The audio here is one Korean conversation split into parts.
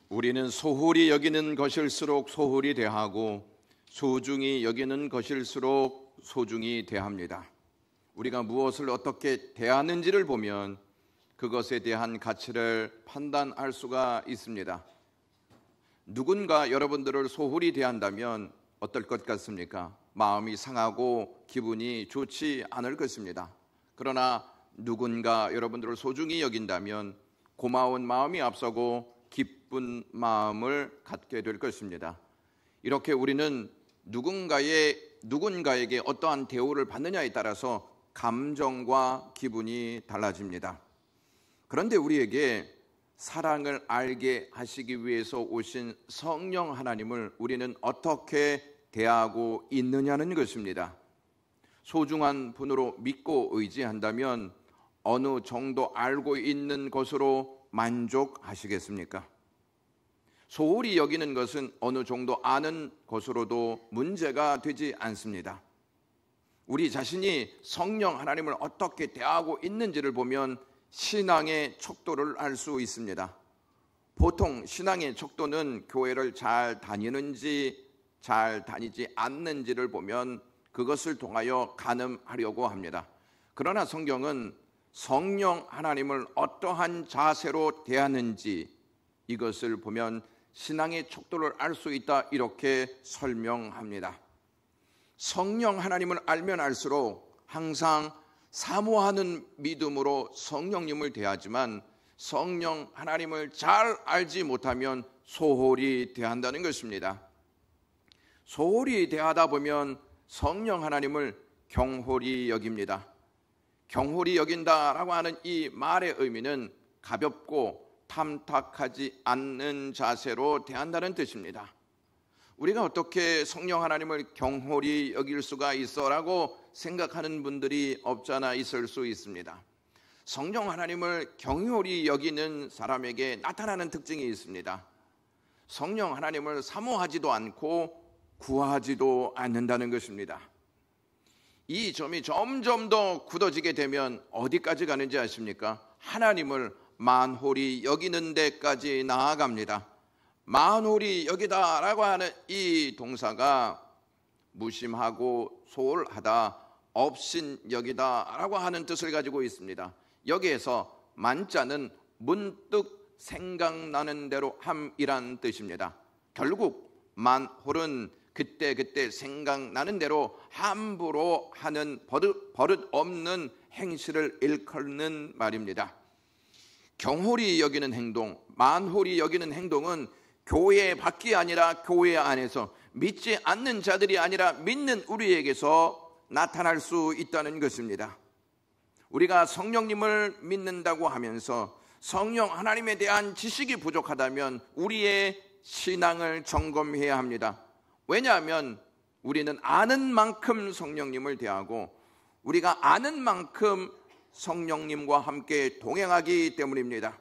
우리는 소홀히 여기는 것일수록 소홀히 대하고 소중히 여기는 것일수록 소중히 대합니다. 우리가 무엇을 어떻게 대하는지를 보면 그것에 대한 가치를 판단할 수가 있습니다. 누군가 여러분들을 소홀히 대한다면 어떨 것 같습니까? 마음이 상하고 기분이 좋지 않을 것입니다. 그러나 누군가 여러분들을 소중히 여긴다면 고마운 마음이 앞서고 기쁜 마음을 갖게 될 것입니다. 이렇게 우리는 누군가에게 어떠한 대우를 받느냐에 따라서 감정과 기분이 달라집니다. 그런데 우리에게 사랑을 알게 하시기 위해서 오신 성령 하나님을 우리는 어떻게 대하고 있느냐는 것입니다. 소중한 분으로 믿고 의지한다면 어느 정도 알고 있는 것으로 만족하시겠습니까? 소홀히 여기는 것은 어느 정도 아는 것으로도 문제가 되지 않습니다. 우리 자신이 성령 하나님을 어떻게 대하고 있는지를 보면 신앙의 척도를 알 수 있습니다. 보통 신앙의 척도는 교회를 잘 다니는지 잘 다니지 않는지를 보면 그것을 통하여 가늠하려고 합니다. 그러나 성경은 성령 하나님을 어떠한 자세로 대하는지 이것을 보면 신앙의 척도를 알 수 있다, 이렇게 설명합니다. 성령 하나님을 알면 알수록 항상 사모하는 믿음으로 성령님을 대하지만 성령 하나님을 잘 알지 못하면 소홀히 대한다는 것입니다. 소홀히 대하다 보면 성령 하나님을 경홀히 여깁니다. 경홀히 여긴다라고 하는 이 말의 의미는 가볍고 탐탁하지 않는 자세로 대한다는 뜻입니다. 우리가 어떻게 성령 하나님을 경홀히 여길 수가 있어라고 생각하는 분들이 없잖아 있을 수 있습니다. 성령 하나님을 경홀히 여기는 사람에게 나타나는 특징이 있습니다. 성령 하나님을 사모하지도 않고 구하지도 않는다는 것입니다. 이 점이 점점 더 굳어지게 되면 어디까지 가는지 아십니까? 하나님을 만홀히 여기는 데까지 나아갑니다. 만홀히 여기다라고 하는 이 동사가 무심하고 소홀하다, 업신여기다라고 하는 뜻을 가지고 있습니다. 여기에서 만자는 문득 생각나는 대로 함이란 뜻입니다. 결국 만홀은 그때 생각나는 대로 함부로 하는 버릇 없는 행실을 일컫는 말입니다. 경홀히 여기는 행동, 만홀히 여기는 행동은 교회 밖이 아니라 교회 안에서, 믿지 않는 자들이 아니라 믿는 우리에게서 나타날 수 있다는 것입니다. 우리가 성령님을 믿는다고 하면서 성령 하나님에 대한 지식이 부족하다면 우리의 신앙을 점검해야 합니다. 왜냐하면 우리는 아는 만큼 성령님을 대하고 우리가 아는 만큼 성령님과 함께 동행하기 때문입니다.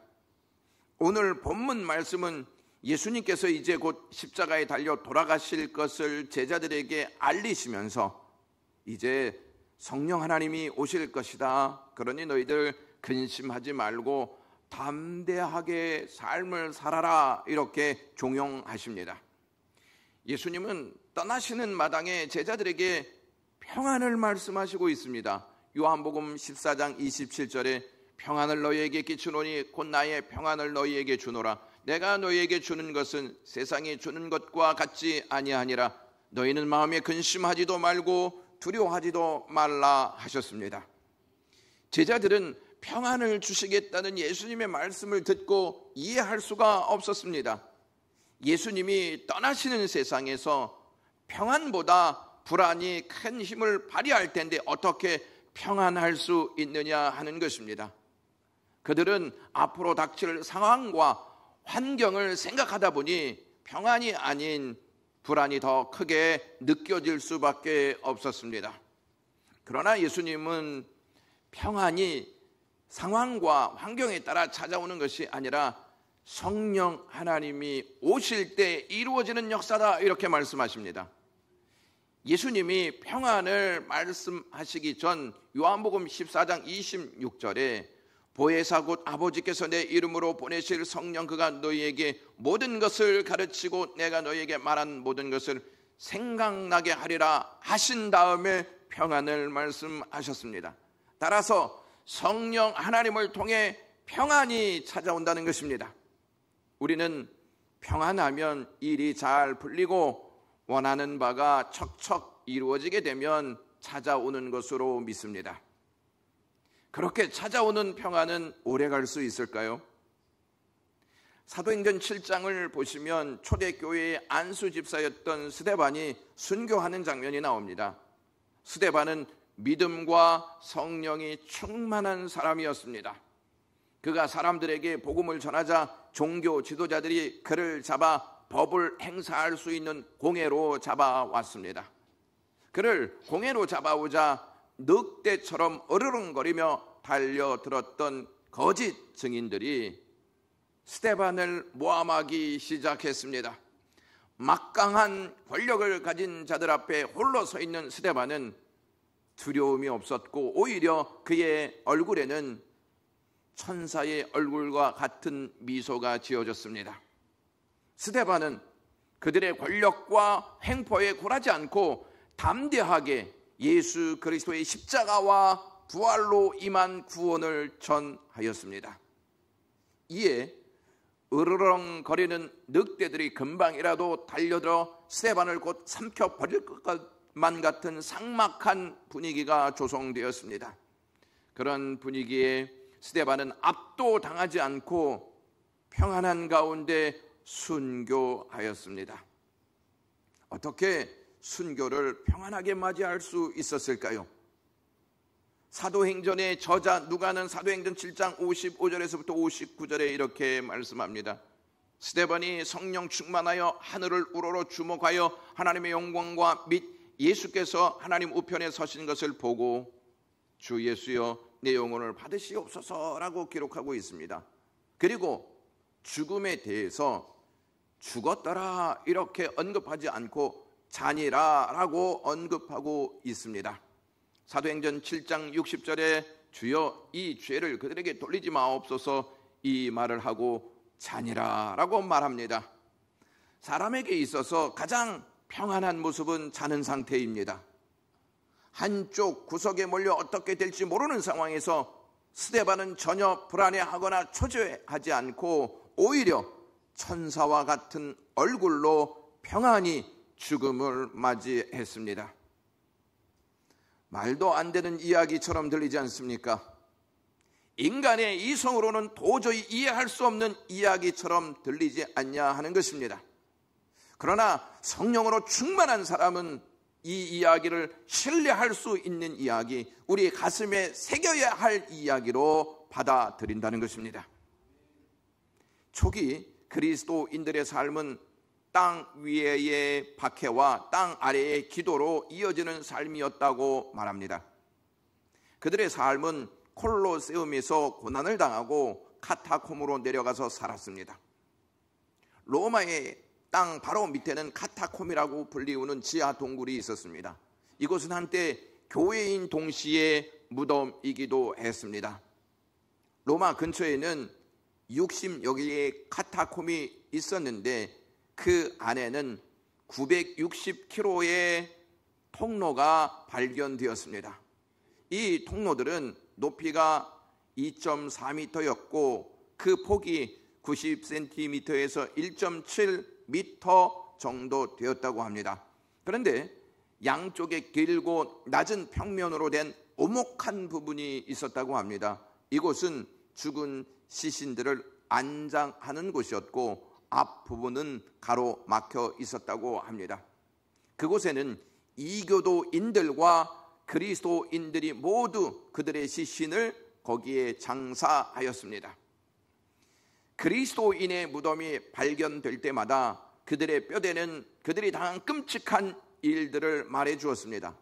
오늘 본문 말씀은 예수님께서 이제 곧 십자가에 달려 돌아가실 것을 제자들에게 알리시면서 이제 성령 하나님이 오실 것이다, 그러니 너희들 근심하지 말고 담대하게 삶을 살아라, 이렇게 종용하십니다. 예수님은 떠나시는 마당에 제자들에게 평안을 말씀하시고 있습니다. 요한복음 14장 27절에 평안을 너희에게 끼치노니 곧 나의 평안을 너희에게 주노라. 내가 너희에게 주는 것은 세상이 주는 것과 같지 아니하니라. 너희는 마음에 근심하지도 말고 두려워하지도 말라 하셨습니다. 제자들은 평안을 주시겠다는 예수님의 말씀을 듣고 이해할 수가 없었습니다. 예수님이 떠나시는 세상에서 평안보다 불안이 큰 힘을 발휘할 텐데 어떻게 평안할 수 있느냐 하는 것입니다. 그들은 앞으로 닥칠 상황과 환경을 생각하다 보니 평안이 아닌 불안이 더 크게 느껴질 수밖에 없었습니다. 그러나 예수님은 평안이 상황과 환경에 따라 찾아오는 것이 아니라 성령 하나님이 오실 때 이루어지는 역사다, 이렇게 말씀하십니다. 예수님이 평안을 말씀하시기 전 요한복음 14장 26절에 보혜사 곧 아버지께서 내 이름으로 보내실 성령 그가 너희에게 모든 것을 가르치고 내가 너희에게 말한 모든 것을 생각나게 하리라 하신 다음에 평안을 말씀하셨습니다. 따라서 성령 하나님을 통해 평안이 찾아온다는 것입니다. 우리는 평안하면 일이 잘 풀리고 원하는 바가 척척 이루어지게 되면 찾아오는 것으로 믿습니다. 그렇게 찾아오는 평안은 오래 갈 수 있을까요? 사도행전 7장을 보시면 초대교회의 안수 집사였던 스데반이 순교하는 장면이 나옵니다. 스데반은 믿음과 성령이 충만한 사람이었습니다. 그가 사람들에게 복음을 전하자 종교 지도자들이 그를 잡아 법을 행사할 수 있는 공회로 잡아왔습니다. 그를 공회로 잡아오자 늑대처럼 어르렁거리며 달려들었던 거짓 증인들이 스데반을 모함하기 시작했습니다. 막강한 권력을 가진 자들 앞에 홀로 서 있는 스데반은 두려움이 없었고 오히려 그의 얼굴에는 천사의 얼굴과 같은 미소가 지어졌습니다. 스데반은 그들의 권력과 횡포에 굴하지 않고 담대하게 예수 그리스도의 십자가와 부활로 임한 구원을 전하였습니다. 이에 으르렁거리는 늑대들이 금방이라도 달려들어 스데반을 곧 삼켜버릴 것만 같은 삭막한 분위기가 조성되었습니다. 그런 분위기에 스데반은 압도당하지 않고 평안한 가운데 순교하였습니다. 어떻게 순교를 평안하게 맞이할 수 있었을까요? 사도행전의 저자 누가는 사도행전 7장 55절에서부터 59절에 이렇게 말씀합니다. 스데반이 성령 충만하여 하늘을 우러러 주목하여 하나님의 영광과 및 예수께서 하나님 우편에 서신 것을 보고 주 예수여 내 영혼을 받으시옵소서라고 기록하고 있습니다. 그리고 죽음에 대해서 죽었더라 이렇게 언급하지 않고 잔이라라고 언급하고 있습니다. 사도행전 7장 60절에 주여 이 죄를 그들에게 돌리지 마옵소서 이 말을 하고 잔이라라고 말합니다. 사람에게 있어서 가장 평안한 모습은 자는 상태입니다. 한쪽 구석에 몰려 어떻게 될지 모르는 상황에서 스데반은 전혀 불안해하거나 초조해하지 않고 오히려 천사와 같은 얼굴로 평안히 죽음을 맞이했습니다. 말도 안 되는 이야기처럼 들리지 않습니까? 인간의 이성으로는 도저히 이해할 수 없는 이야기처럼 들리지 않냐 하는 것입니다. 그러나 성령으로 충만한 사람은 이 이야기를 신뢰할 수 있는 이야기, 우리 가슴에 새겨야 할 이야기로 받아들인다는 것입니다. 초기 그리스도인들의 삶은 땅 위의 박해와 땅 아래의 기도로 이어지는 삶이었다고 말합니다. 그들의 삶은 콜로세움에서 고난을 당하고 카타콤으로 내려가서 살았습니다. 로마의 땅 바로 밑에는 카타콤이라고 불리우는 지하 동굴이 있었습니다. 이곳은 한때 교회인 동시에 무덤이기도 했습니다. 로마 근처에는 60여 개의 카타콤이 있었는데 그 안에는 960km의 통로가 발견되었습니다. 이 통로들은 높이가 2.4m였고 그 폭이 90cm에서 1.7m 정도 되었다고 합니다. 그런데 양쪽에 길고 낮은 평면으로 된 오목한 부분이 있었다고 합니다. 이곳은 죽은 시신들을 안장하는 곳이었고 앞부분은 가로막혀 있었다고 합니다. 그곳에는 이교도인들과 그리스도인들이 모두 그들의 시신을 거기에 장사하였습니다. 그리스도인의 무덤이 발견될 때마다 그들의 뼈대는 그들이 당한 끔찍한 일들을 말해 주었습니다.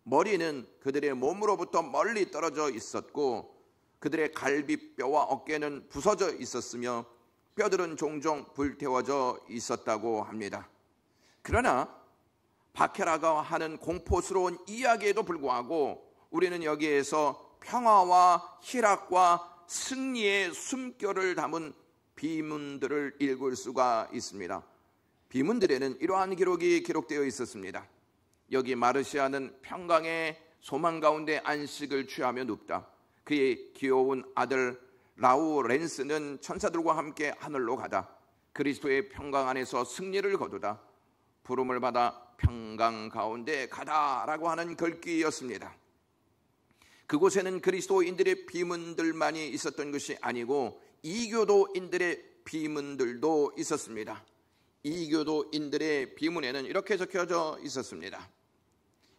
머리는 그들의 몸으로부터 멀리 떨어져 있었고 그들의 갈비뼈와 어깨는 부서져 있었으며 뼈들은 종종 불태워져 있었다고 합니다. 그러나 박해라가 하는 공포스러운 이야기에도 불구하고 우리는 여기에서 평화와 희락과 승리의 숨결을 담은 비문들을 읽을 수가 있습니다. 비문들에는 이러한 기록이 기록되어 있었습니다. 여기 마르시아는 평강의 소망 가운데 안식을 취하며 눕다. 그의 귀여운 아들 라우렌스는 천사들과 함께 하늘로 가다. 그리스도의 평강 안에서 승리를 거두다. 부름을 받아 평강 가운데 가다라고 하는 글귀였습니다. 그곳에는 그리스도인들의 비문들만이 있었던 것이 아니고 이교도인들의 비문들도 있었습니다. 이교도인들의 비문에는 이렇게 적혀져 있었습니다.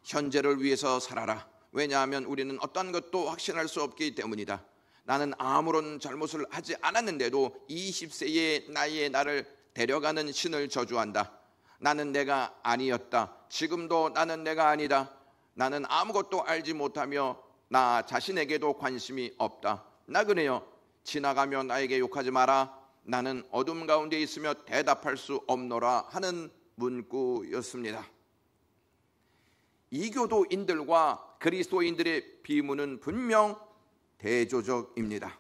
현재를 위해서 살아라. 왜냐하면 우리는 어떤 것도 확신할 수 없기 때문이다. 나는 아무런 잘못을 하지 않았는데도 20세의 나이에 나를 데려가는 신을 저주한다. 나는 내가 아니었다. 지금도 나는 내가 아니다. 나는 아무것도 알지 못하며 나 자신에게도 관심이 없다. 나그네여, 지나가며 나에게 욕하지 마라. 나는 어둠 가운데 있으며 대답할 수 없노라 하는 문구였습니다. 이교도인들과 그리스도인들의 비문은 분명 대조적입니다.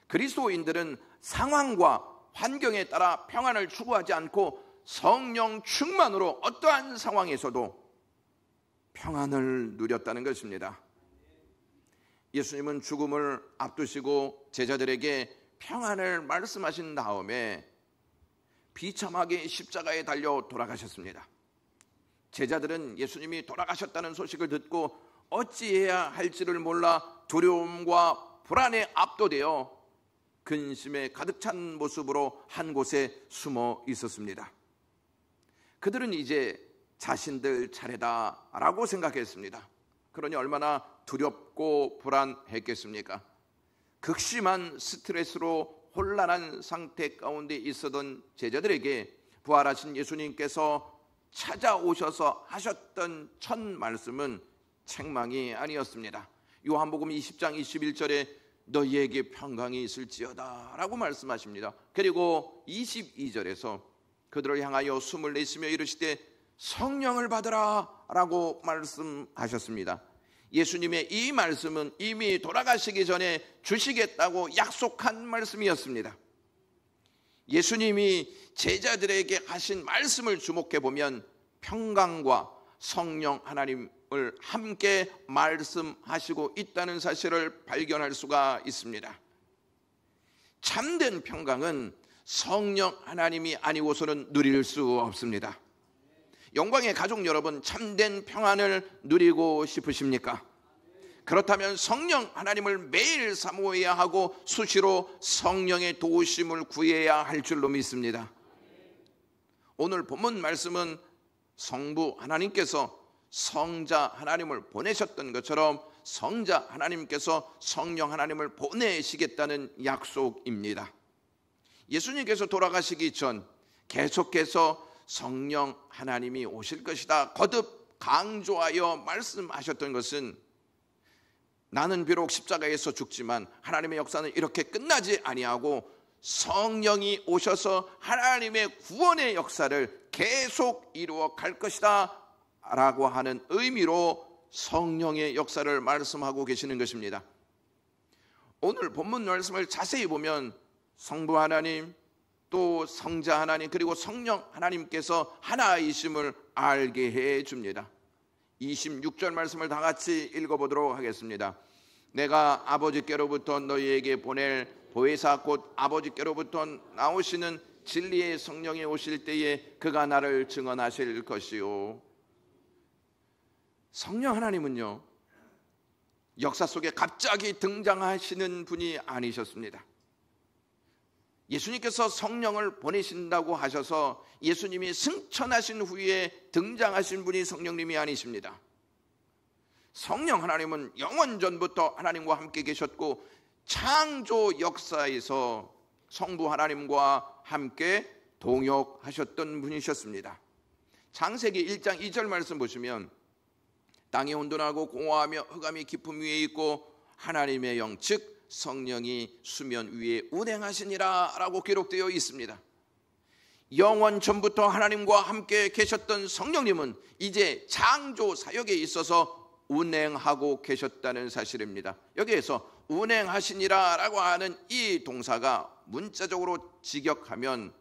그리스도인들은 상황과 환경에 따라 평안을 추구하지 않고 성령 충만으로 어떠한 상황에서도 평안을 누렸다는 것입니다. 예수님은 죽음을 앞두시고 제자들에게 평안을 말씀하신 다음에 비참하게 십자가에 달려 돌아가셨습니다. 제자들은 예수님이 돌아가셨다는 소식을 듣고 어찌해야 할지를 몰라 두려움과 불안에 압도되어 근심에 가득 찬 모습으로 한 곳에 숨어 있었습니다. 그들은 이제 자신들 차례다라고 생각했습니다. 그러니 얼마나 두렵고 불안했겠습니까? 극심한 스트레스로 혼란한 상태 가운데 있었던 제자들에게 부활하신 예수님께서 찾아오셔서 하셨던 첫 말씀은 책망이 아니었습니다. 요한복음 20장 21절에 너희에게 평강이 있을지어다 라고 말씀하십니다. 그리고 22절에서 그들을 향하여 숨을 내쉬며 이르시되 성령을 받으라 라고 말씀하셨습니다. 예수님의 이 말씀은 이미 돌아가시기 전에 주시겠다고 약속한 말씀이었습니다. 예수님이 제자들에게 하신 말씀을 주목해 보면 평강과 성령 하나님을 함께 말씀하시고 있다는 사실을 발견할 수가 있습니다. 참된 평강은 성령 하나님이 아니고서는 누릴 수 없습니다. 영광의 가족 여러분, 참된 평안을 누리고 싶으십니까? 그렇다면 성령 하나님을 매일 사모해야 하고 수시로 성령의 도우심을 구해야 할 줄로 믿습니다. 오늘 본문 말씀은 성부 하나님께서 성자 하나님을 보내셨던 것처럼 성자 하나님께서 성령 하나님을 보내시겠다는 약속입니다. 예수님께서 돌아가시기 전 계속해서 성령 하나님이 오실 것이다 거듭 강조하여 말씀하셨던 것은 나는 비록 십자가에서 죽지만 하나님의 역사는 이렇게 끝나지 아니하고 성령이 오셔서 하나님의 구원의 역사를 계속 이루어 갈 것이다 라고 하는 의미로 성령의 역사를 말씀하고 계시는 것입니다. 오늘 본문 말씀을 자세히 보면 성부 하나님, 또 성자 하나님, 그리고 성령 하나님께서 하나이심을 알게 해 줍니다. 26절 말씀을 다 같이 읽어보도록 하겠습니다. 내가 아버지께로부터 너희에게 보낼 보혜사 곧 아버지께로부터 나오시는 진리의 성령이 오실 때에 그가 나를 증언하실 것이요. 성령 하나님은요, 역사 속에 갑자기 등장하시는 분이 아니셨습니다. 예수님께서 성령을 보내신다고 하셔서 예수님이 승천하신 후에 등장하신 분이 성령님이 아니십니다. 성령 하나님은 영원 전부터 하나님과 함께 계셨고 창조 역사에서 성부 하나님과 함께 동역하셨던 분이셨습니다. 창세기 1장 2절 말씀 보시면 땅이 혼돈하고 공허하며 흑암이 깊음 위에 있고 하나님의 영 즉 성령이 수면 위에 운행하시니라 라고 기록되어 있습니다. 영원 전부터 하나님과 함께 계셨던 성령님은 이제 창조 사역에 있어서 운행하고 계셨다는 사실입니다. 여기에서 운행하시니라 라고 하는 이 동사가 문자적으로 직역하면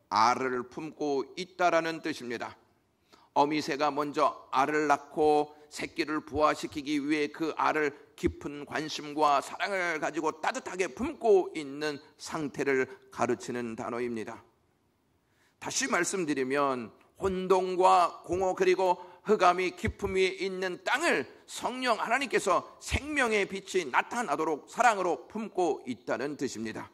알을 품고 있다라는 뜻입니다. 어미새가 먼저 알을 낳고 새끼를 부화시키기 위해 그 알을 깊은 관심과 사랑을 가지고 따뜻하게 품고 있는 상태를 가르치는 단어입니다. 다시 말씀드리면 혼돈과 공허 그리고 흑암이 깊음 위에 있는 땅을 성령 하나님께서 생명의 빛이 나타나도록 사랑으로 품고 있다는 뜻입니다.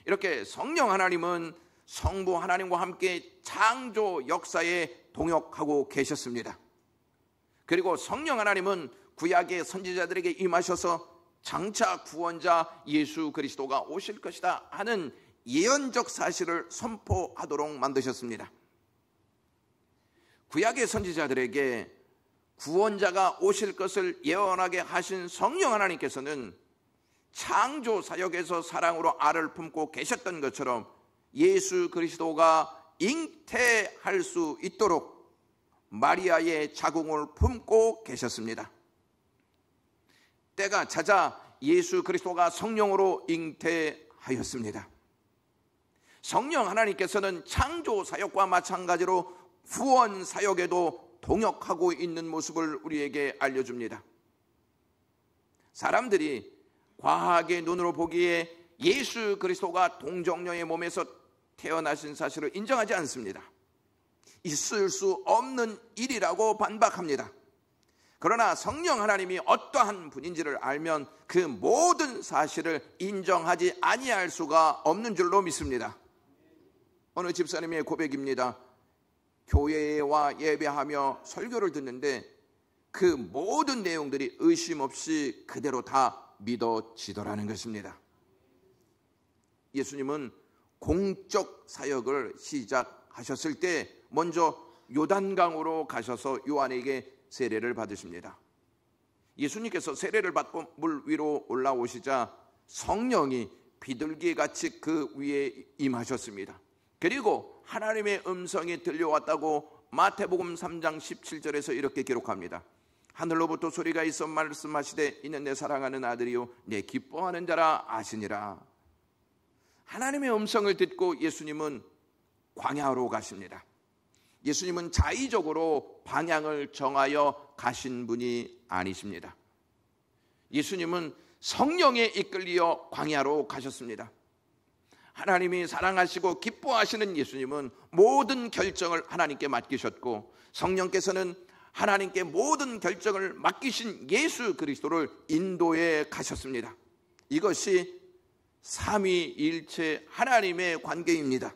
이렇게 성령 하나님은 성부 하나님과 함께 창조 역사에 동역하고 계셨습니다. 그리고 성령 하나님은 구약의 선지자들에게 임하셔서 장차 구원자 예수 그리스도가 오실 것이다 하는 예언적 사실을 선포하도록 만드셨습니다. 구약의 선지자들에게 구원자가 오실 것을 예언하게 하신 성령 하나님께서는 창조 사역에서 사랑으로 알을 품고 계셨던 것처럼 예수 그리스도가 잉태할 수 있도록 마리아의 자궁을 품고 계셨습니다. 때가 찾아 예수 그리스도가 성령으로 잉태하였습니다. 성령 하나님께서는 창조 사역과 마찬가지로 구원 사역에도 동역하고 있는 모습을 우리에게 알려줍니다. 사람들이 과학의 눈으로 보기에 예수 그리스도가 동정녀의 몸에서 태어나신 사실을 인정하지 않습니다. 있을 수 없는 일이라고 반박합니다. 그러나 성령 하나님이 어떠한 분인지를 알면 그 모든 사실을 인정하지 아니할 수가 없는 줄로 믿습니다. 어느 집사님의 고백입니다. 교회와 예배하며 설교를 듣는데 그 모든 내용들이 의심 없이 그대로 다 믿어지더라는 것입니다. 예수님은 공적 사역을 시작하셨을 때 먼저 요단강으로 가셔서 요한에게 세례를 받으십니다. 예수님께서 세례를 받고 물 위로 올라오시자 성령이 비둘기같이 그 위에 임하셨습니다. 그리고 하나님의 음성이 들려왔다고 마태복음 3장 17절에서 이렇게 기록합니다. 하늘로부터 소리가 있어 말씀하시되 이는 내 사랑하는 아들이요 내 기뻐하는 자라 아시니라. 하나님의 음성을 듣고 예수님은 광야로 가십니다. 예수님은 자의적으로 방향을 정하여 가신 분이 아니십니다. 예수님은 성령에 이끌려 광야로 가셨습니다. 하나님이 사랑하시고 기뻐하시는 예수님은 모든 결정을 하나님께 맡기셨고 성령께서는 하나님께 모든 결정을 맡기신 예수 그리스도를 인도해 가셨습니다. 이것이 삼위일체 하나님의 관계입니다.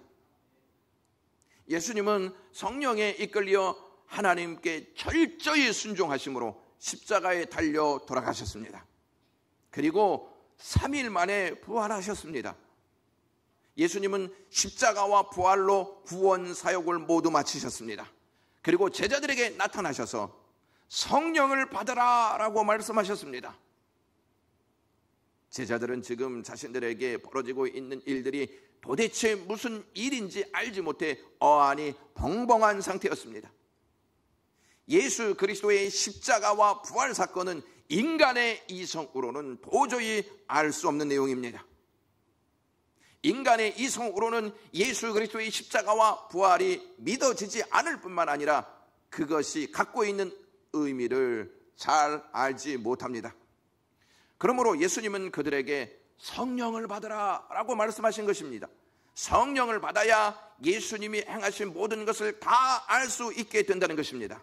예수님은 성령에 이끌려 하나님께 철저히 순종하심으로 십자가에 달려 돌아가셨습니다. 그리고 3일 만에 부활하셨습니다. 예수님은 십자가와 부활로 구원 사역을 모두 마치셨습니다. 그리고 제자들에게 나타나셔서 성령을 받으라 라고 말씀하셨습니다. 제자들은 지금 자신들에게 벌어지고 있는 일들이 도대체 무슨 일인지 알지 못해 어안이 벙벙한 상태였습니다. 예수 그리스도의 십자가와 부활 사건은 인간의 이성으로는 도저히 알 수 없는 내용입니다. 인간의 이성으로는 예수 그리스도의 십자가와 부활이 믿어지지 않을 뿐만 아니라 그것이 갖고 있는 의미를 잘 알지 못합니다. 그러므로 예수님은 그들에게 성령을 받으라 라고 말씀하신 것입니다. 성령을 받아야 예수님이 행하신 모든 것을 다 알 수 있게 된다는 것입니다.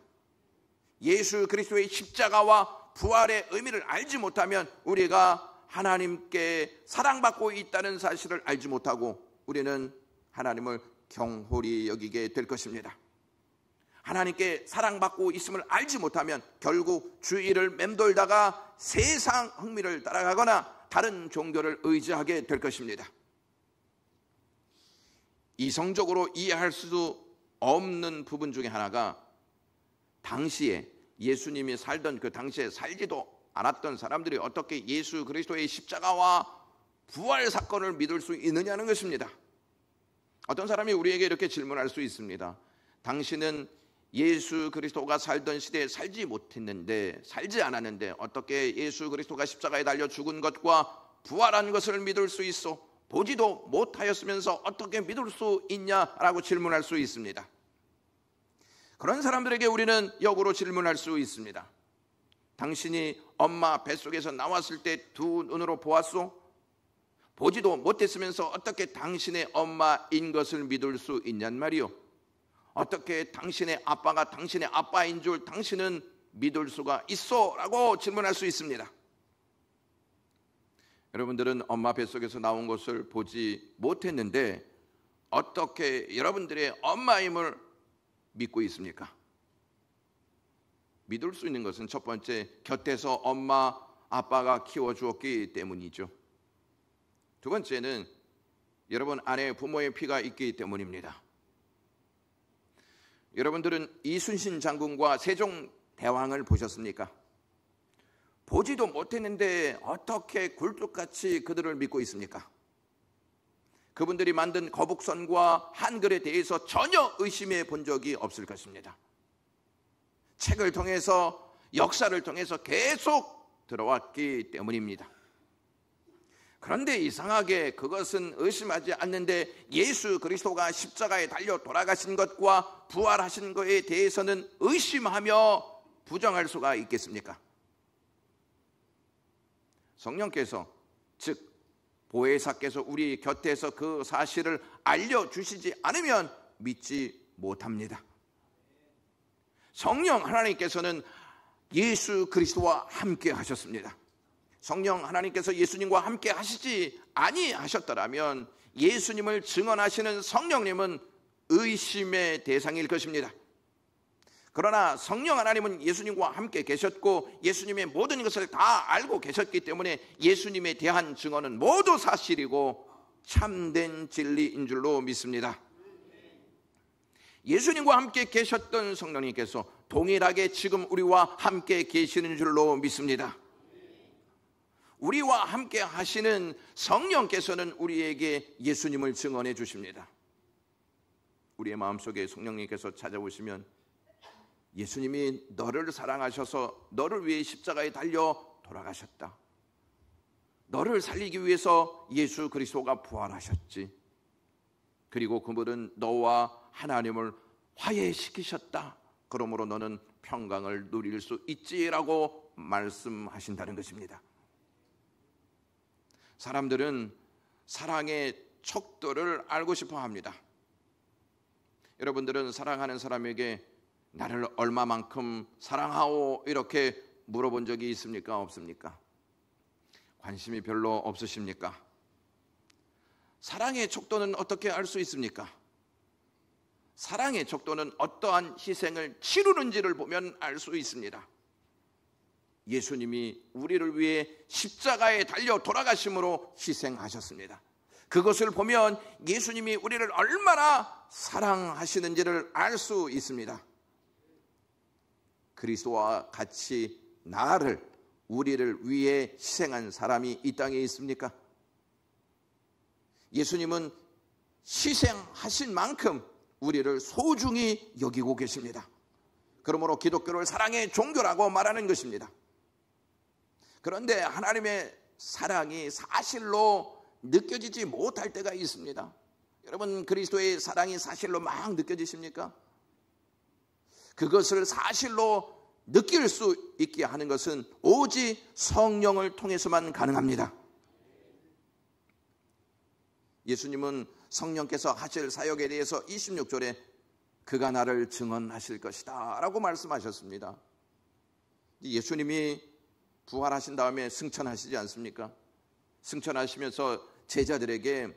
예수 그리스도의 십자가와 부활의 의미를 알지 못하면 우리가 하나님께 사랑받고 있다는 사실을 알지 못하고 우리는 하나님을 경홀히 여기게 될 것입니다. 하나님께 사랑받고 있음을 알지 못하면 결국 주의를 맴돌다가 세상 흥미를 따라가거나 다른 종교를 의지하게 될 것입니다. 이성적으로 이해할 수 없는 부분 중에 하나가 당시에 예수님이 살던 그 당시에 살지도 않았던 사람들이 어떻게 예수 그리스도의 십자가와 부활 사건을 믿을 수 있느냐는 것입니다. 어떤 사람이 우리에게 이렇게 질문할 수 있습니다. 당신은 예수 그리스도가 살던 시대에 살지 않았는데 어떻게 예수 그리스도가 십자가에 달려 죽은 것과 부활한 것을 믿을 수 있어? 보지도 못하였으면서 어떻게 믿을 수 있냐라고 질문할 수 있습니다. 그런 사람들에게 우리는 역으로 질문할 수 있습니다. 당신이 엄마 뱃속에서 나왔을 때 두 눈으로 보았소? 보지도 못했으면서 어떻게 당신의 엄마인 것을 믿을 수 있냔 말이요. 어떻게 당신의 아빠가 당신의 아빠인 줄 당신은 믿을 수가 있어? 라고 질문할 수 있습니다. 여러분들은 엄마 뱃속에서 나온 것을 보지 못했는데 어떻게 여러분들의 엄마임을 믿고 있습니까? 믿을 수 있는 것은 첫 번째, 곁에서 엄마, 아빠가 키워주었기 때문이죠. 두 번째는 여러분 안에 부모의 피가 있기 때문입니다. 여러분들은 이순신 장군과 세종대왕을 보셨습니까? 보지도 못했는데 어떻게 굴뚝같이 그들을 믿고 있습니까? 그분들이 만든 거북선과 한글에 대해서 전혀 의심해 본 적이 없을 것입니다. 책을 통해서, 역사를 통해서 계속 들어왔기 때문입니다. 그런데 이상하게 그것은 의심하지 않는데 예수 그리스도가 십자가에 달려 돌아가신 것과 부활하신 것에 대해서는 의심하며 부정할 수가 있겠습니까? 성령께서, 즉 보혜사께서 우리 곁에서 그 사실을 알려주시지 않으면 믿지 못합니다. 성령 하나님께서는 예수 그리스도와 함께 하셨습니다. 성령 하나님께서 예수님과 함께 하시지 아니하셨더라면 예수님을 증언하시는 성령님은 의심의 대상일 것입니다. 그러나 성령 하나님은 예수님과 함께 계셨고 예수님의 모든 것을 다 알고 계셨기 때문에 예수님에 대한 증언은 모두 사실이고 참된 진리인 줄로 믿습니다. 예수님과 함께 계셨던 성령님께서 동일하게 지금 우리와 함께 계시는 줄로 믿습니다. 우리와 함께 하시는 성령께서는 우리에게 예수님을 증언해 주십니다. 우리의 마음속에 성령님께서 찾아오시면 예수님이 너를 사랑하셔서 너를 위해 십자가에 달려 돌아가셨다. 너를 살리기 위해서 예수 그리스도가 부활하셨지. 그리고 그분은 너와 하나님을 화해시키셨다. 그러므로 너는 평강을 누릴 수 있지라고 말씀하신다는 것입니다. 사람들은 사랑의 척도를 알고 싶어 합니다. 여러분들은 사랑하는 사람에게 나를 얼마만큼 사랑하오 이렇게 물어본 적이 있습니까? 없습니까? 관심이 별로 없으십니까? 사랑의 척도는 어떻게 알 수 있습니까? 사랑의 척도는 어떠한 희생을 치르는지를 보면 알 수 있습니다. 예수님이 우리를 위해 십자가에 달려 돌아가심으로 희생하셨습니다. 그것을 보면 예수님이 우리를 얼마나 사랑하시는지를 알 수 있습니다. 그리스도와 같이 우리를 위해 희생한 사람이 이 땅에 있습니까? 예수님은 희생하신 만큼 우리를 소중히 여기고 계십니다. 그러므로 기독교를 사랑의 종교라고 말하는 것입니다. 그런데 하나님의 사랑이 사실로 느껴지지 못할 때가 있습니다. 여러분, 그리스도의 사랑이 사실로 막 느껴지십니까? 그것을 사실로 느낄 수 있게 하는 것은 오직 성령을 통해서만 가능합니다. 예수님은 성령께서 하실 사역에 대해서 26절에 그가 나를 증언하실 것이다 라고 말씀하셨습니다. 예수님이 부활하신 다음에 승천하시지 않습니까? 승천하시면서 제자들에게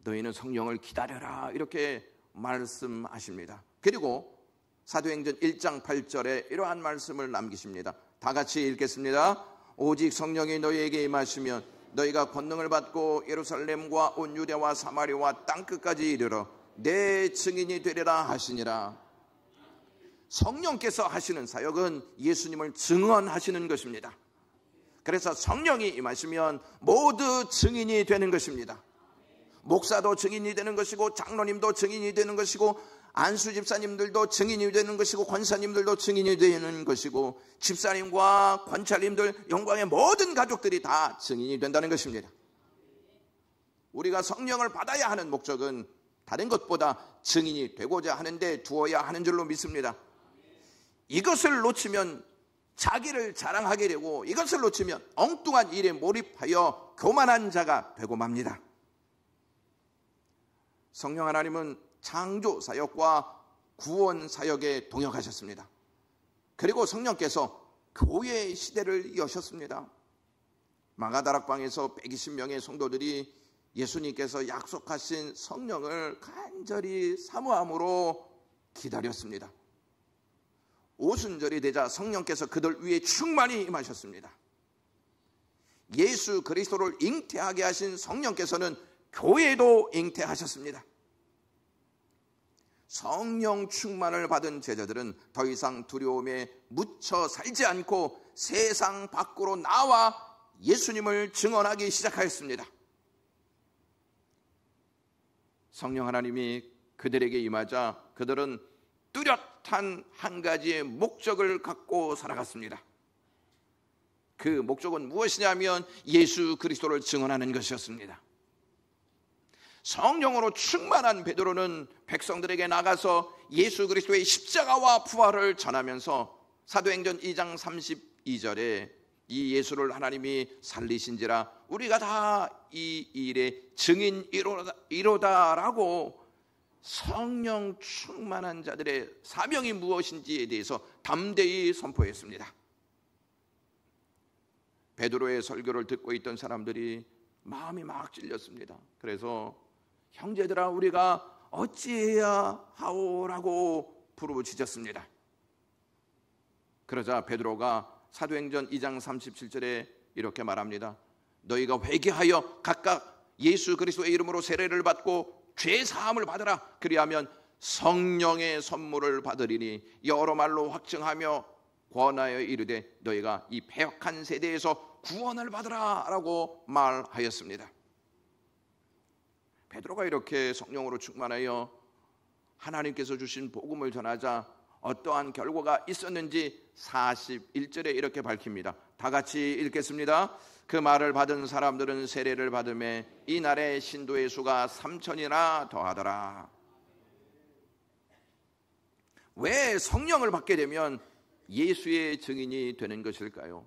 너희는 성령을 기다려라 이렇게 말씀하십니다. 그리고 사도행전 1장 8절에 이러한 말씀을 남기십니다. 다 같이 읽겠습니다. 오직 성령이 너희에게 임하시면 너희가 권능을 받고 예루살렘과 온 유대와 사마리아와 땅끝까지 이르러 내 증인이 되리라 하시니라. 성령께서 하시는 사역은 예수님을 증언하시는 것입니다. 그래서 성령이 임하시면 모두 증인이 되는 것입니다. 목사도 증인이 되는 것이고 장로님도 증인이 되는 것이고 안수 집사님들도 증인이 되는 것이고 권사님들도 증인이 되는 것이고 집사님과 권찰님들, 영광의 모든 가족들이 다 증인이 된다는 것입니다. 우리가 성령을 받아야 하는 목적은 다른 것보다 증인이 되고자 하는데 두어야 하는 줄로 믿습니다. 이것을 놓치면 자기를 자랑하게 되고 이것을 놓치면 엉뚱한 일에 몰입하여 교만한 자가 되고 맙니다. 성령 하나님은 창조 사역과 구원 사역에 동역하셨습니다. 그리고 성령께서 교회의 시대를 여셨습니다. 마가다락방에서 120명의 성도들이 예수님께서 약속하신 성령을 간절히 사모함으로 기다렸습니다. 오순절이 되자 성령께서 그들 위에 충만히 임하셨습니다. 예수 그리스도를 잉태하게 하신 성령께서는 교회도 잉태하셨습니다. 성령 충만을 받은 제자들은 더 이상 두려움에 묻혀 살지 않고 세상 밖으로 나와 예수님을 증언하기 시작하였습니다. 성령 하나님이 그들에게 임하자 그들은 뚜렷한 한 가지의 목적을 갖고 살아갔습니다. 그 목적은 무엇이냐면 예수 그리스도를 증언하는 것이었습니다. 성령으로 충만한 베드로는 백성들에게 나가서 예수 그리스도의 십자가와 부활을 전하면서 사도행전 2장 32절에 이 예수를 하나님이 살리신지라 우리가 다 이 일의 증인이로다라고 성령 충만한 자들의 사명이 무엇인지에 대해서 담대히 선포했습니다. 베드로의 설교를 듣고 있던 사람들이 마음이 막 찔렸습니다. 그래서 형제들아 우리가 어찌해야 하오라고 부르짖었습니다. 그러자 베드로가 사도행전 2장 37절에 이렇게 말합니다. 너희가 회개하여 각각 예수 그리스도의 이름으로 세례를 받고 죄 사함을 받으라. 그리하면 성령의 선물을 받으리니 여러 말로 확증하며 권하여 이르되 너희가 이 패역한 세대에서 구원을 받으라 라고 말하였습니다. 베드로가 이렇게 성령으로 충만하여 하나님께서 주신 복음을 전하자 어떠한 결과가 있었는지 41절에 이렇게 밝힙니다. 다 같이 읽겠습니다. 그 말을 받은 사람들은 세례를 받음에 이날의 신도의 수가 3,000이나 더하더라. 왜 성령을 받게 되면 예수의 증인이 되는 것일까요?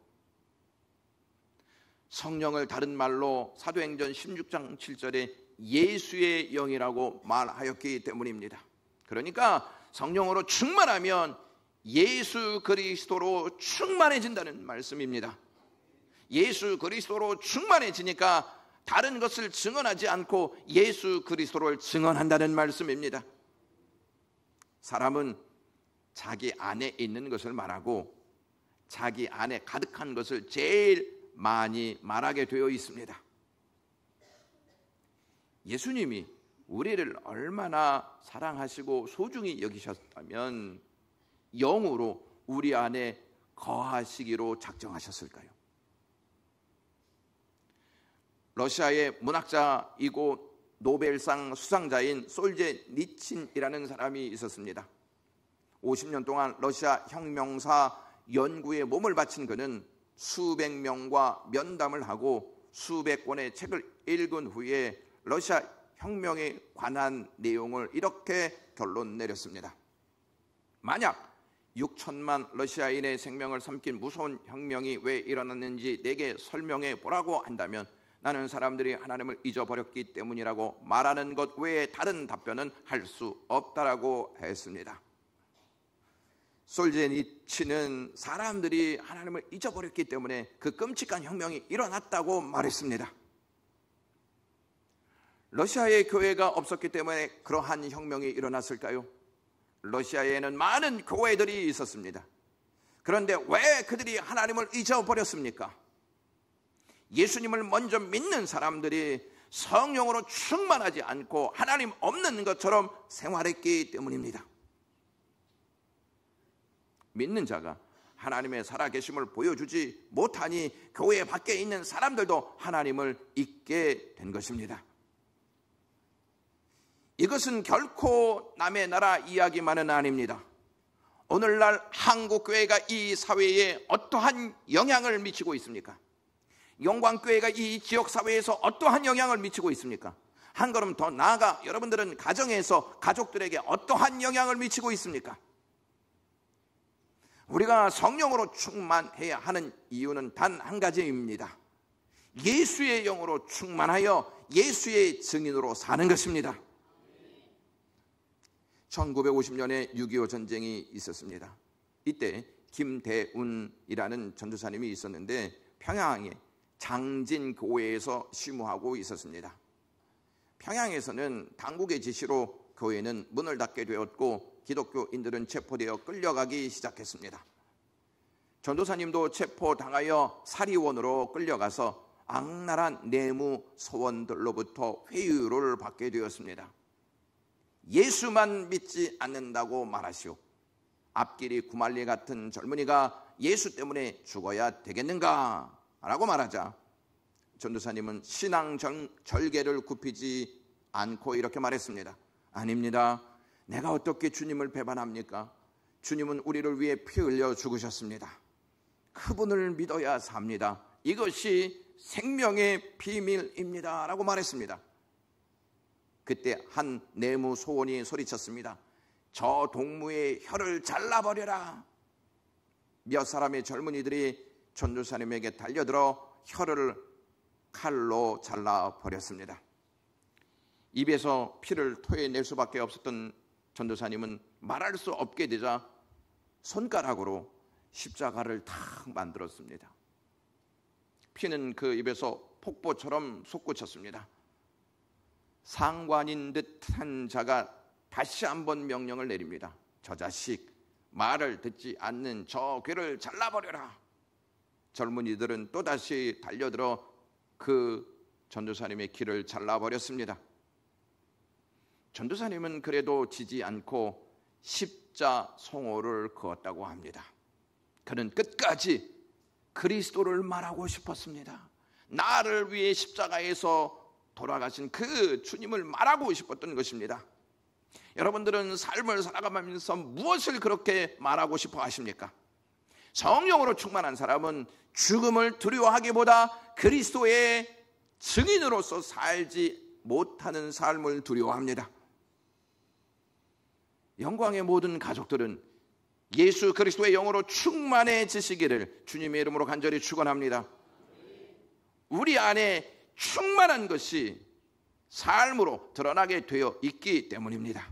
성령을 다른 말로 사도행전 16장 7절에 예수의 영이라고 말하였기 때문입니다. 그러니까 성령으로 충만하면 예수 그리스도로 충만해진다는 말씀입니다. 예수 그리스도로 충만해지니까 다른 것을 증언하지 않고 예수 그리스도를 증언한다는 말씀입니다. 사람은 자기 안에 있는 것을 말하고 자기 안에 가득한 것을 제일 많이 말하게 되어 있습니다. 예수님이 우리를 얼마나 사랑하시고 소중히 여기셨다면 영으로 우리 안에 거하시기로 작정하셨을까요? 러시아의 문학자이고 노벨상 수상자인 솔제니친이라는 사람이 있었습니다. 50년 동안 러시아 혁명사 연구에 몸을 바친 그는 수백 명과 면담을 하고 수백 권의 책을 읽은 후에 러시아 혁명에 관한 내용을 이렇게 결론 내렸습니다. 만약 6천만 러시아인의 생명을 삼킨 무서운 혁명이 왜 일어났는지 내게 설명해 보라고 한다면 나는 사람들이 하나님을 잊어버렸기 때문이라고 말하는 것 외에 다른 답변은 할 수 없다라고 했습니다. 솔제니치는 사람들이 하나님을 잊어버렸기 때문에 그 끔찍한 혁명이 일어났다고 말했습니다. 러시아의 교회가 없었기 때문에 그러한 혁명이 일어났을까요? 러시아에는 많은 교회들이 있었습니다. 그런데 왜 그들이 하나님을 잊어버렸습니까? 예수님을 먼저 믿는 사람들이 성령으로 충만하지 않고 하나님 없는 것처럼 생활했기 때문입니다. 믿는 자가 하나님의 살아계심을 보여주지 못하니 교회 밖에 있는 사람들도 하나님을 잊게 된 것입니다. 이것은 결코 남의 나라 이야기만은 아닙니다. 오늘날 한국교회가 이 사회에 어떠한 영향을 미치고 있습니까? 영광교회가 이 지역사회에서 어떠한 영향을 미치고 있습니까? 한 걸음 더 나아가 여러분들은 가정에서 가족들에게 어떠한 영향을 미치고 있습니까? 우리가 성령으로 충만해야 하는 이유는 단 한 가지입니다. 예수의 영으로 충만하여 예수의 증인으로 사는 것입니다. 1950년에 6.25 전쟁이 있었습니다. 이때 김대운이라는 전도사님이 있었는데 평양에 장진교회에서 심우하고 있었습니다. 평양에서는 당국의 지시로 교회는 문을 닫게 되었고 기독교인들은 체포되어 끌려가기 시작했습니다. 전도사님도 체포당하여 사리원으로 끌려가서 악랄한 내무 소원들로부터 회유를 받게 되었습니다. 예수만 믿지 않는다고 말하시오. 앞길이 구말리 같은 젊은이가 예수 때문에 죽어야 되겠는가? 라고 말하자 전도사님은 신앙 절개를 굽히지 않고 이렇게 말했습니다. 아닙니다. 내가 어떻게 주님을 배반합니까? 주님은 우리를 위해 피 흘려 죽으셨습니다. 그분을 믿어야 삽니다. 이것이 생명의 비밀입니다. 라고 말했습니다. 그때 한 내무 소원이 소리쳤습니다. 저 동무의 혀를 잘라버려라. 몇 사람의 젊은이들이 전도사님에게 달려들어 혀를 칼로 잘라버렸습니다. 입에서 피를 토해낼 수밖에 없었던 전도사님은 말할 수 없게 되자 손가락으로 십자가를 탁 만들었습니다. 피는 그 입에서 폭포처럼 솟구쳤습니다. 상관인 듯한 자가 다시 한번 명령을 내립니다. 저 자식, 말을 듣지 않는 저 귀를 잘라버려라. 젊은이들은 또다시 달려들어 그 전도사님의 귀를 잘라버렸습니다. 전도사님은 그래도 지지 않고 십자송호를 그었다고 합니다. 그는 끝까지 그리스도를 말하고 싶었습니다. 나를 위해 십자가에서 돌아가신 그 주님을 말하고 싶었던 것입니다. 여러분들은 삶을 살아가면서 무엇을 그렇게 말하고 싶어 하십니까? 성령으로 충만한 사람은 죽음을 두려워하기보다 그리스도의 증인으로서 살지 못하는 삶을 두려워합니다. 영광의 모든 가족들은 예수 그리스도의 영으로 충만해지시기를 주님의 이름으로 간절히 축원합니다. 우리 안에 충만한 것이 삶으로 드러나게 되어 있기 때문입니다.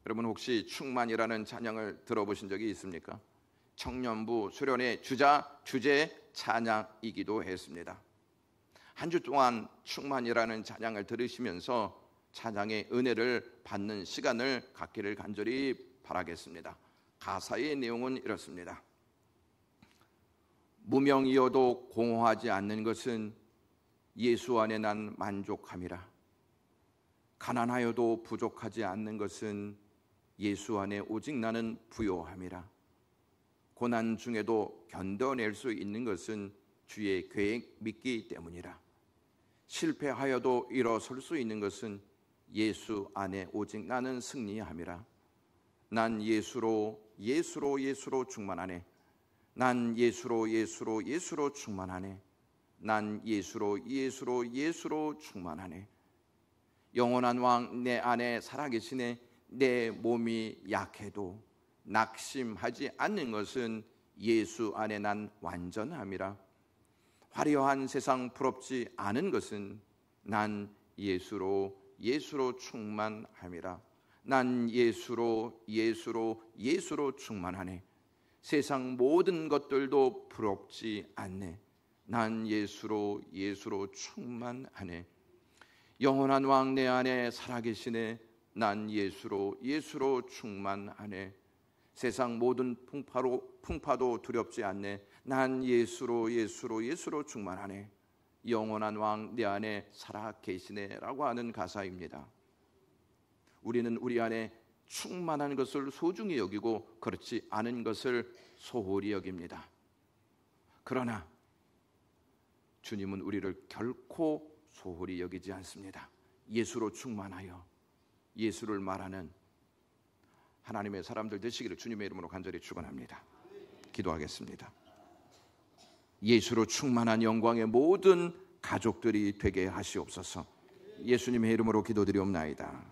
여러분 혹시 충만이라는 찬양을 들어보신 적이 있습니까? 청년부 수련회 주제 찬양이기도 했습니다. 한 주 동안 충만이라는 찬양을 들으시면서 찬양의 은혜를 받는 시간을 갖기를 간절히 바라겠습니다. 가사의 내용은 이렇습니다. 무명이어도 공허하지 않는 것은 예수 안에 난 만족함이라. 가난하여도 부족하지 않는 것은 예수 안에 오직 나는 부요함이라. 고난 중에도 견뎌낼 수 있는 것은 주의 계획 믿기 때문이라. 실패하여도 일어설 수 있는 것은 예수 안에 오직 나는 승리함이라. 난 예수로 충만하네. 난 예수로 충만하네. 난 예수로 충만하네. 영원한 왕 내 안에 살아계시네. 내 몸이 약해도 낙심하지 않는 것은 예수 안에 난 완전함이라. 화려한 세상 부럽지 않은 것은 난 예수로 충만함이라. 난 예수로 충만하네. 세상 모든 것들도 부럽지 않네. 난 예수로 충만하네. 영원한 왕 내 안에 살아계시네. 난 예수로 충만하네. 세상 모든 풍파도 두렵지 않네. 난 예수로 충만하네. 영원한 왕 내 안에 살아계시네 라고 하는 가사입니다. 우리는 우리 안에 충만한 것을 소중히 여기고 그렇지 않은 것을 소홀히 여깁니다. 그러나 주님은 우리를 결코 소홀히 여기지 않습니다. 예수로 충만하여 예수를 말하는 하나님의 사람들 되시기를 주님의 이름으로 간절히 축원합니다. 기도하겠습니다. 예수로 충만한 영광의 모든 가족들이 되게 하시옵소서. 예수님의 이름으로 기도드리옵나이다.